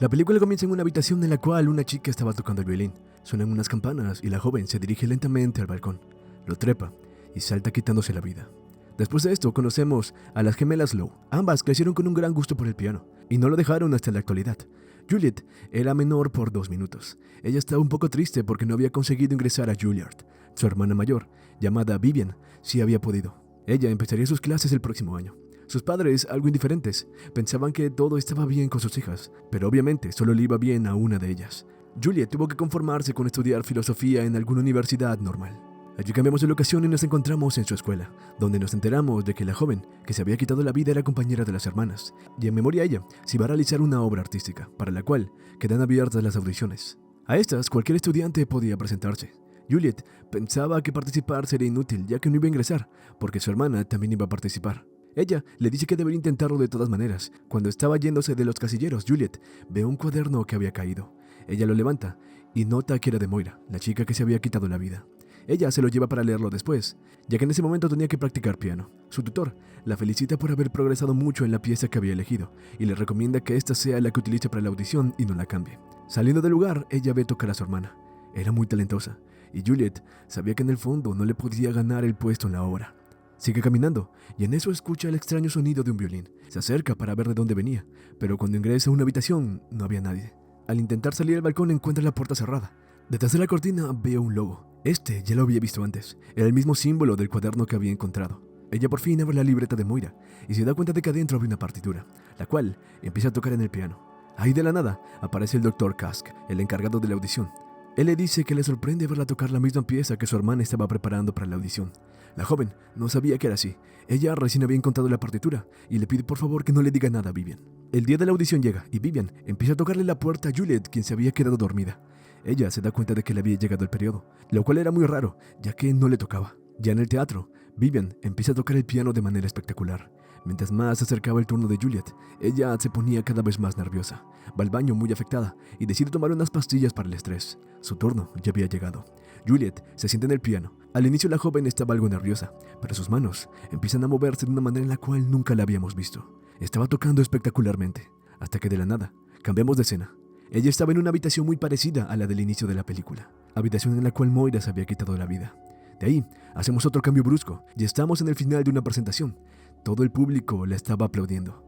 La película comienza en una habitación en la cual una chica estaba tocando el violín. Suenan unas campanas y la joven se dirige lentamente al balcón. Lo trepa y salta quitándose la vida. Después de esto conocemos a las gemelas Lowe. Ambas crecieron con un gran gusto por el piano y no lo dejaron hasta la actualidad. Juliet era menor por 2 minutos. Ella estaba un poco triste porque no había conseguido ingresar a Juilliard. Su hermana mayor, llamada Vivian, sí había podido. Ella empezaría sus clases el próximo año. Sus padres, algo indiferentes, pensaban que todo estaba bien con sus hijas, pero obviamente solo le iba bien a una de ellas. Juliet tuvo que conformarse con estudiar filosofía en alguna universidad normal. Allí cambiamos de locación y nos encontramos en su escuela, donde nos enteramos de que la joven que se había quitado la vida era compañera de las hermanas, y en memoria a ella se iba a realizar una obra artística, para la cual quedan abiertas las audiciones. A estas cualquier estudiante podía presentarse. Juliet pensaba que participar sería inútil, ya que no iba a ingresar, porque su hermana también iba a participar. Ella le dice que debería intentarlo de todas maneras. Cuando estaba yéndose de los casilleros, Juliet ve un cuaderno que había caído. Ella lo levanta y nota que era de Moira, la chica que se había quitado la vida. Ella se lo lleva para leerlo después, ya que en ese momento tenía que practicar piano. Su tutor la felicita por haber progresado mucho en la pieza que había elegido y le recomienda que esta sea la que utilice para la audición y no la cambie. Saliendo del lugar, ella ve tocar a su hermana. Era muy talentosa y Juliet sabía que en el fondo no le podía ganar el puesto en la obra. Sigue caminando y en eso escucha el extraño sonido de un violín. Se acerca para ver de dónde venía, pero cuando ingresa a una habitación no había nadie. Al intentar salir al balcón encuentra la puerta cerrada. Detrás de la cortina veo un logo. Este ya lo había visto antes. Era el mismo símbolo del cuaderno que había encontrado. Ella por fin abre la libreta de Moira y se da cuenta de que adentro había una partitura, la cual empieza a tocar en el piano. Ahí de la nada aparece el Dr. Kask, el encargado de la audición. Él le dice que le sorprende verla tocar la misma pieza que su hermana estaba preparando para la audición. La joven no sabía que era así. Ella recién había encontrado la partitura y le pide por favor que no le diga nada a Vivian. El día de la audición llega y Vivian empieza a tocarle la puerta a Juliet, quien se había quedado dormida. Ella se da cuenta de que le había llegado el periodo, lo cual era muy raro, ya que no le tocaba. Ya en el teatro, Vivian empieza a tocar el piano de manera espectacular. Mientras más se acercaba el turno de Juliet, ella se ponía cada vez más nerviosa. Va al baño muy afectada y decide tomar unas pastillas para el estrés. Su turno ya había llegado. Juliet se sienta en el piano. Al inicio la joven estaba algo nerviosa, pero sus manos empiezan a moverse de una manera en la cual nunca la habíamos visto. Estaba tocando espectacularmente, hasta que de la nada cambiamos de escena. Ella estaba en una habitación muy parecida a la del inicio de la película, habitación en la cual Moira se había quitado la vida. De ahí hacemos otro cambio brusco y estamos en el final de una presentación. Todo el público la estaba aplaudiendo.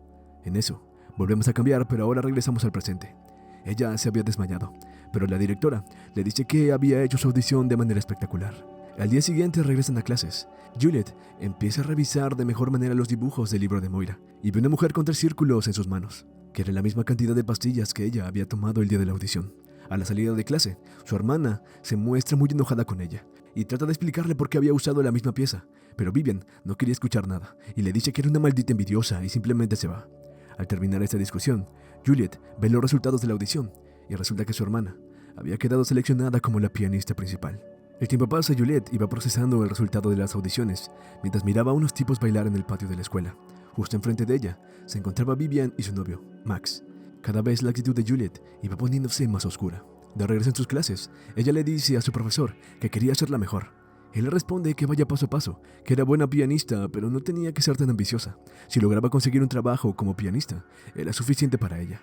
En eso, volvemos a cambiar, pero ahora regresamos al presente. Ella se había desmayado, pero la directora le dice que había hecho su audición de manera espectacular. Al día siguiente regresan a clases. Juliet empieza a revisar de mejor manera los dibujos del libro de Moira y ve una mujer con 3 círculos en sus manos, que era la misma cantidad de pastillas que ella había tomado el día de la audición. A la salida de clase, su hermana se muestra muy enojada con ella y trata de explicarle por qué había usado la misma pieza, pero Vivian no quería escuchar nada y le dice que era una maldita envidiosa y simplemente se va. Al terminar esta discusión, Juliet ve los resultados de la audición y resulta que su hermana había quedado seleccionada como la pianista principal. El tiempo pasa y Juliet iba procesando el resultado de las audiciones mientras miraba a unos tipos bailar en el patio de la escuela. Justo enfrente de ella se encontraba Vivian y su novio, Max. Cada vez la actitud de Juliet iba poniéndose más oscura. De regreso en sus clases, ella le dice a su profesor que quería ser la mejor. Él le responde que vaya paso a paso, que era buena pianista, pero no tenía que ser tan ambiciosa. Si lograba conseguir un trabajo como pianista, era suficiente para ella.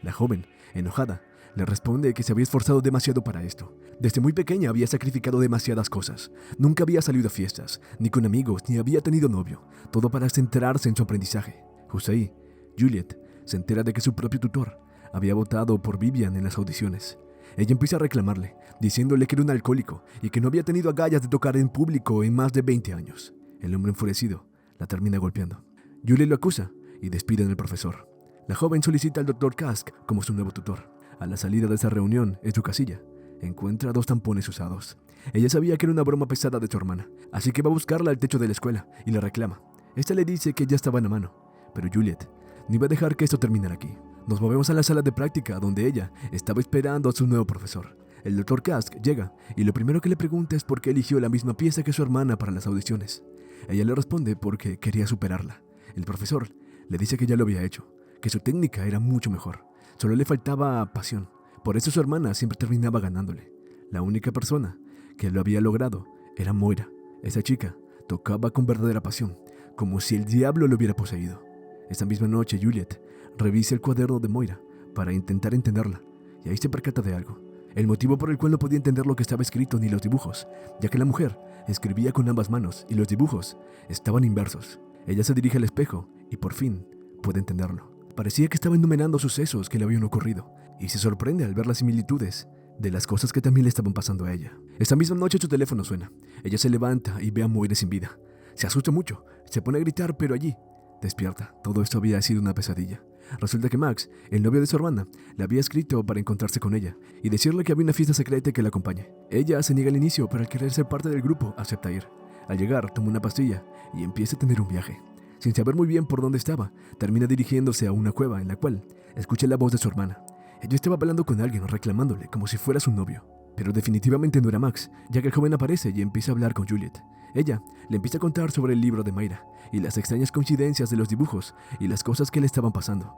La joven, enojada, le responde que se había esforzado demasiado para esto. Desde muy pequeña había sacrificado demasiadas cosas. Nunca había salido a fiestas, ni con amigos, ni había tenido novio. Todo para centrarse en su aprendizaje. Justo ahí, Juliet se entera de que su propio tutor había votado por Vivian en las audiciones. Ella empieza a reclamarle, diciéndole que era un alcohólico y que no había tenido agallas de tocar en público en más de 20 años. El hombre enfurecido la termina golpeando. Juliet lo acusa y despiden al profesor. La joven solicita al Dr. Kask como su nuevo tutor. A la salida de esa reunión, en su casilla, encuentra 2 tampones usados. Ella sabía que era una broma pesada de su hermana, así que va a buscarla al techo de la escuela y le reclama. Esta le dice que ya estaba en la mano, pero Juliet no iba a dejar que esto terminara aquí. Nos movemos a la sala de práctica donde ella estaba esperando a su nuevo profesor. El Dr. Kask llega y lo primero que le pregunta es por qué eligió la misma pieza que su hermana para las audiciones. Ella le responde porque quería superarla. El profesor le dice que ya lo había hecho, que su técnica era mucho mejor. Solo le faltaba pasión. Por eso su hermana siempre terminaba ganándole. La única persona que lo había logrado era Moira. Esa chica tocaba con verdadera pasión, como si el diablo lo hubiera poseído. Esa misma noche Juliet revisa el cuaderno de Moira para intentar entenderla, y ahí se percata de algo. El motivo por el cual no podía entender lo que estaba escrito ni los dibujos, ya que la mujer escribía con ambas manos y los dibujos estaban inversos. Ella se dirige al espejo y por fin puede entenderlo. Parecía que estaba enumerando sucesos que le habían ocurrido y se sorprende al ver las similitudes de las cosas que también le estaban pasando a ella. Esa misma noche su teléfono suena. Ella se levanta y ve a Moira sin vida. Se asusta mucho, se pone a gritar, pero allí despierta. Todo esto había sido una pesadilla. Resulta que Max, el novio de su hermana, le había escrito para encontrarse con ella y decirle que había una fiesta secreta que la acompañe. Ella se niega al inicio, pero al querer ser parte del grupo, acepta ir. Al llegar, toma una pastilla y empieza a tener un viaje. Sin saber muy bien por dónde estaba, termina dirigiéndose a una cueva en la cual escucha la voz de su hermana. Ella estaba hablando con alguien, reclamándole como si fuera su novio. Pero definitivamente no era Max, ya que el joven aparece y empieza a hablar con Juliet. Ella le empieza a contar sobre el libro de Moira y las extrañas coincidencias de los dibujos y las cosas que le estaban pasando.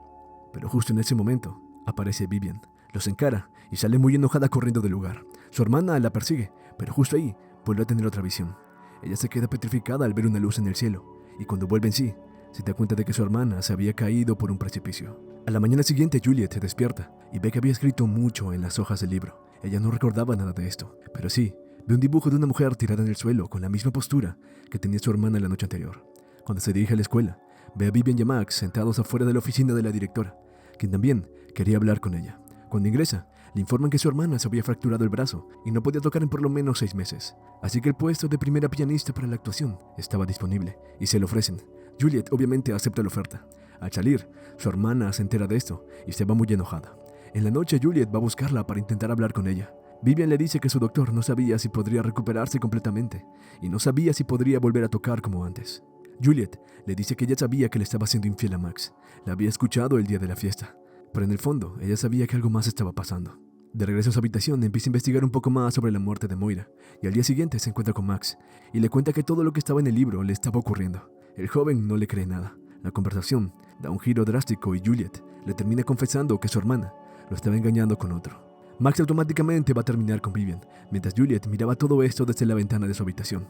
Pero justo en ese momento aparece Vivian, los encara y sale muy enojada corriendo del lugar. Su hermana la persigue, pero justo ahí vuelve a tener otra visión. Ella se queda petrificada al ver una luz en el cielo y cuando vuelve en sí, se da cuenta de que su hermana se había caído por un precipicio. A la mañana siguiente Juliet se despierta y ve que había escrito mucho en las hojas del libro. Ella no recordaba nada de esto, pero sí ve un dibujo de una mujer tirada en el suelo con la misma postura que tenía su hermana la noche anterior. Cuando se dirige a la escuela, ve a Vivian y a Max sentados afuera de la oficina de la directora, quien también quería hablar con ella. Cuando ingresa, le informan que su hermana se había fracturado el brazo y no podía tocar en por lo menos 6 meses. Así que el puesto de primera pianista para la actuación estaba disponible y se lo ofrecen. Juliet obviamente acepta la oferta. Al salir, su hermana se entera de esto y se va muy enojada. En la noche Juliet va a buscarla para intentar hablar con ella. Vivian le dice que su doctor no sabía si podría recuperarse completamente y no sabía si podría volver a tocar como antes. Juliet le dice que ella sabía que le estaba siendo infiel a Max. La había escuchado el día de la fiesta, pero en el fondo ella sabía que algo más estaba pasando. De regreso a su habitación empieza a investigar un poco más sobre la muerte de Moira y al día siguiente se encuentra con Max y le cuenta que todo lo que estaba en el libro le estaba ocurriendo. El joven no le cree nada. La conversación da un giro drástico y Juliet le termina confesando que su hermana lo estaba engañando con otro. Max automáticamente va a terminar con Vivian, mientras Juliet miraba todo esto desde la ventana de su habitación.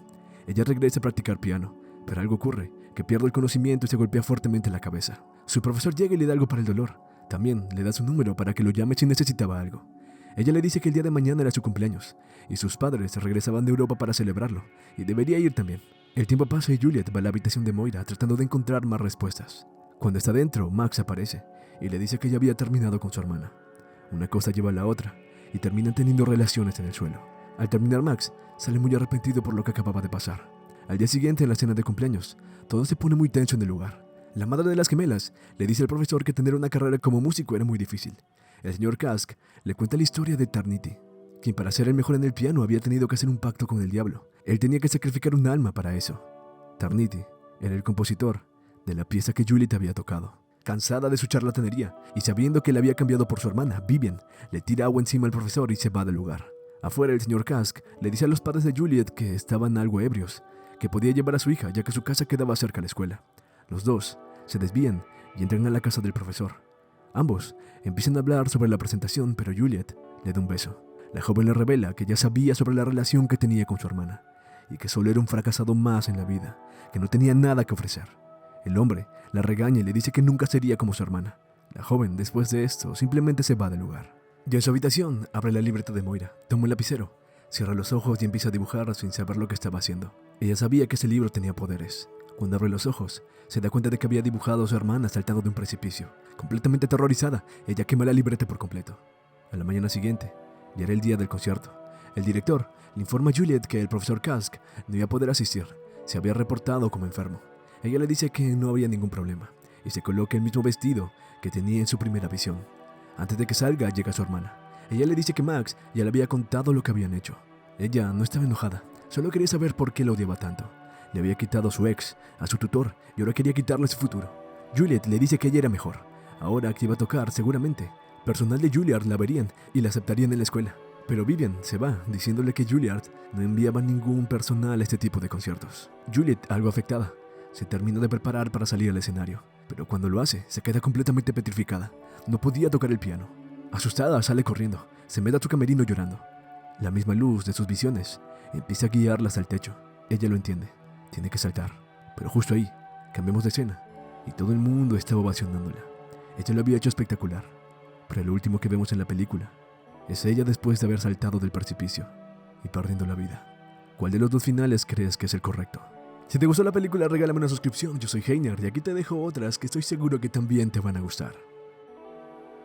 Ella regresa a practicar piano, pero algo ocurre, que pierde el conocimiento y se golpea fuertemente la cabeza. Su profesor llega y le da algo para el dolor. También le da su número para que lo llame si necesitaba algo. Ella le dice que el día de mañana era su cumpleaños, y sus padres regresaban de Europa para celebrarlo, y debería ir también. El tiempo pasa y Juliet va a la habitación de Moira tratando de encontrar más respuestas. Cuando está dentro, Max aparece, y le dice que ya había terminado con su hermana. Una cosa lleva a la otra, y terminan teniendo relaciones en el suelo. Al terminar, Max sale muy arrepentido por lo que acababa de pasar. Al día siguiente, en la cena de cumpleaños, todo se pone muy tenso en el lugar. La madre de las gemelas le dice al profesor que tener una carrera como músico era muy difícil. El señor Kask le cuenta la historia de Tarnity, quien para ser el mejor en el piano había tenido que hacer un pacto con el diablo. Él tenía que sacrificar un alma para eso. Tarnity era el compositor de la pieza que Juliet había tocado. Cansada de su charlatanería y sabiendo que le había cambiado por su hermana, Vivian le tira agua encima al profesor y se va del lugar. Afuera, el señor Kask le dice a los padres de Juliet que estaban algo ebrios, que podía llevar a su hija ya que su casa quedaba cerca de la escuela. Los dos se desvían y entran a la casa del profesor. Ambos empiezan a hablar sobre la presentación, pero Juliet le da un beso. La joven le revela que ya sabía sobre la relación que tenía con su hermana y que solo era un fracasado más en la vida, que no tenía nada que ofrecer. El hombre la regaña y le dice que nunca sería como su hermana. La joven, después de esto, simplemente se va del lugar. Ya en su habitación, abre la libreta de Moira, toma un lapicero, cierra los ojos y empieza a dibujar sin saber lo que estaba haciendo. Ella sabía que ese libro tenía poderes. Cuando abre los ojos, se da cuenta de que había dibujado a su hermana saltando de un precipicio. Completamente aterrorizada, ella quema la libreta por completo. A la mañana siguiente, ya era el día del concierto. El director le informa a Juliet que el profesor Kask no iba a poder asistir. Se había reportado como enfermo. Ella le dice que no había ningún problema y se coloca el mismo vestido que tenía en su primera visión. Antes de que salga, llega su hermana. Ella le dice que Max ya le había contado lo que habían hecho. Ella no estaba enojada, solo quería saber por qué la odiaba tanto. Le había quitado a su ex, a su tutor, y ahora quería quitarle su futuro. Juliet le dice que ella era mejor. Ahora que iba a tocar, seguramente, personal de Juilliard la verían y la aceptarían en la escuela. Pero Vivian se va, diciéndole que Juilliard no enviaba ningún personal a este tipo de conciertos. Juliet, algo afectada, se terminó de preparar para salir al escenario, pero cuando lo hace, se queda completamente petrificada. No podía tocar el piano. Asustada, sale corriendo, se mete a su camerino llorando. La misma luz de sus visiones empieza a guiarla hasta el techo. Ella lo entiende, tiene que saltar. Pero justo ahí, cambiamos de escena, y todo el mundo estaba ovacionándola. Ella lo había hecho espectacular. Pero lo último que vemos en la película es ella después de haber saltado del precipicio y perdiendo la vida. ¿Cuál de los dos finales crees que es el correcto? Si te gustó la película, regálame una suscripción. Yo soy Heiner y aquí te dejo otras que estoy seguro que también te van a gustar.